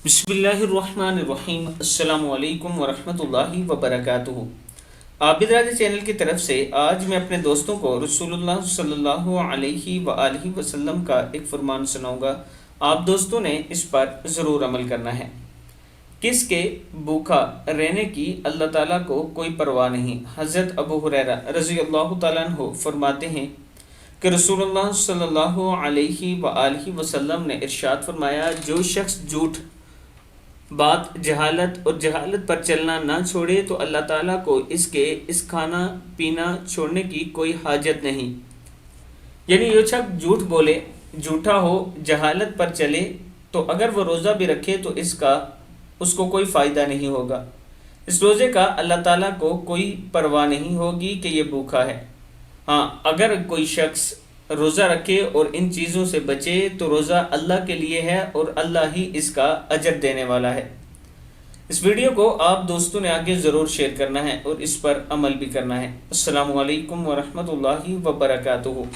बिस्मिल्लाहिर्रहमानिर्रहीम। अस्सलामु अलैकुम वरहमतुल्लाहि वबरकातुहू। आबिद्राजा चैनल की तरफ से आज मैं अपने दोस्तों को रसूलुल्लाह सल्लल्लाहु अलैहि वआलिहि वसल्लम का एक फरमान सुनाऊंगा। आप दोस्तों ने इस पर ज़रूर अमल करना है। किसके भूखा रहने की अल्लाह ताला को कोई परवाह नहीं। हज़रत अबू हुरैरा रज़ी अल्लाह ताला अन्हु फरमाते हैं कि रसूलुल्लाह सल्लल्लाहु अलैहि वआलिहि वसल्लम ने इरशाद फरमाया, जो शख्स झूठ बात जहालत और जहालत पर चलना ना छोड़े तो अल्लाह ताला को इस खाना पीना छोड़ने की कोई हाजत नहीं। यानी जो शख्स झूठ बोले, झूठा हो, जहालत पर चले, तो अगर वो रोज़ा भी रखे तो उसको कोई फ़ायदा नहीं होगा। इस रोज़े का अल्लाह ताला को कोई परवाह नहीं होगी कि ये भूखा है। हाँ, अगर कोई शख्स रोज़ा रखे और इन चीज़ों से बचे तो रोज़ा अल्लाह के लिए है और अल्लाह ही इसका अजर देने वाला है। इस वीडियो को आप दोस्तों ने आगे ज़रूर शेयर करना है और इस पर अमल भी करना है। अस्सलामु अलैकुम वरहमतुल्लाहि वबरकातुहू।